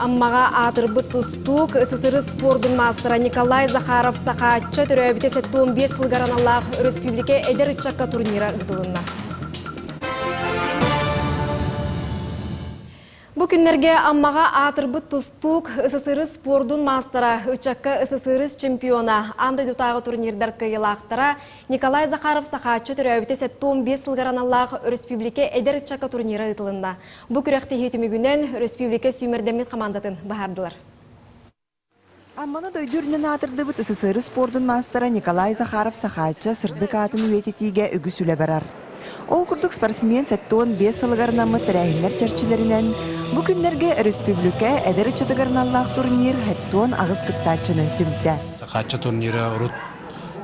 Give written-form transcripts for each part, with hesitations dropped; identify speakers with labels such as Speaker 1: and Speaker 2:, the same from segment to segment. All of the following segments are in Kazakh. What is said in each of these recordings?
Speaker 1: Аммаға атырбы тұстук СССР спордың мастера Николай Захаров сақаатчы түрәбіте 15 сылғараналақ республика әдер итчаққа турнира ұтылынна. Бұл күнлерге аммаға атырбы тұстук СССР спордың мастера итчаққа СССР чемпиона андай дұтағы турнирдар кайылақтара Николай Захаров сақаатчы түрәбіте 15 сылғараналақ республика әдер итчаққа турнира ұтылынна. Бұл күрәқті хетімігінен республика сүймердемет командатын бағардылар.
Speaker 2: Амманы дойдүрнен атырдыбыт СССР спордун мастера Николай Захаров сахача сырдык атын үететиге үгүсүле барар. Ол курдук спортсмен сәттуын 5 сылгарнамы тірәйінлер чәрчілерінен бұл күнлерге республика әдері чатыгарналлақ турнир әттуын ағыз кыттачыны түмді.
Speaker 3: Сахача турниры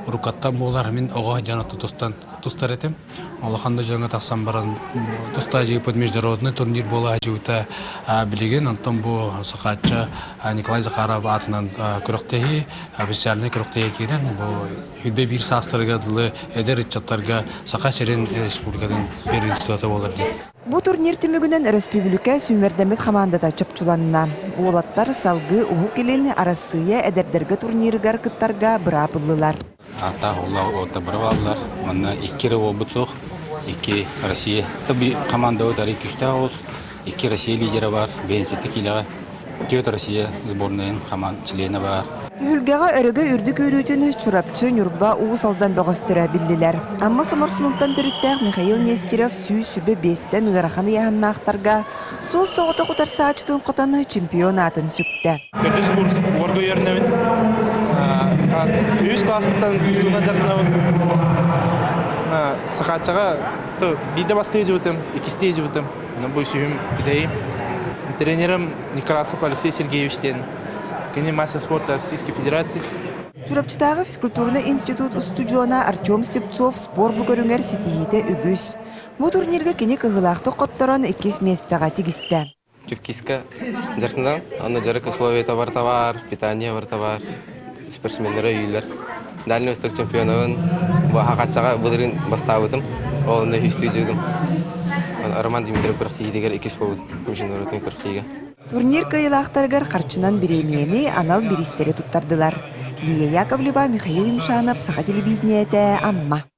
Speaker 3: урукаттан болар мен оға жанаты тустар етем. Олақанда жаңа тақсан баран туста жегіп международный турнир бола әжеуіті білеген. Антон бұл Сахача Николай Захаров атынан күріқтегі, официальный күріқтегі керен. Бұл үйді бір састырға дылы әдер итчаттарға Сахачерен республикадан бір институты болар дейді.
Speaker 2: Бұл турнир түмігінен республика сүймердемет командада чөпчуланына. Олаттар салғы ұғы келен арасыя әдердерге турниргар кыттарға бұрапылылар.
Speaker 4: Ата олар орта бұрабалылар. Мұнна 2 обыт соқ, 2 Россия. Таби команда отары 2 ауыз, 2 Россия лидері бар, бенсетті келіға. 4 Россия сборнайын команд члені бар.
Speaker 2: Үлгеға өрігі үрді көрітін чурапчы Нюрба уыз алдан бағыстыра білділер. Амма самарсынуқтан түріттәқ Михаил Нестеров сүй-сүбі 5-тен ғырақаны яғынна ақтарға сол соғыта құтарса ачытын қотаны чемпионатын сүкті.
Speaker 5: Көрді спорт орғы ерінеуін, өз класспыттан жылған жарынауын. Сақатшаға биді басты ежі 2 ежі өтім. Бұл сүйім бидейім. Тренерім Некрасов Алексей Сергеевичтен. Кене мастер спорта Российской Федерации.
Speaker 2: Чурапчытағы физкультурный институт устудиона Артем Сепцов спор бұгөріңер сетейді үгіз. Бұл турнирге кене кығылақты қотторон 2 местаға тегісті.
Speaker 6: Чувкиска жартындан, аны жарык условия бар, питание бар, спортсмендері үйлер. Дальний восток чемпионын хақатшаға бұдырын бастауытым, олында хүсті жүзім. Роман Димитров күріқтейдегер 2 спорт международный күріқтейге.
Speaker 2: Турнир кайылақтарғар қарчынан біремені анал биристері тұттардылар. Лия Яковлева, Михаил Юмшанов, Саха телевидениеті, Амма.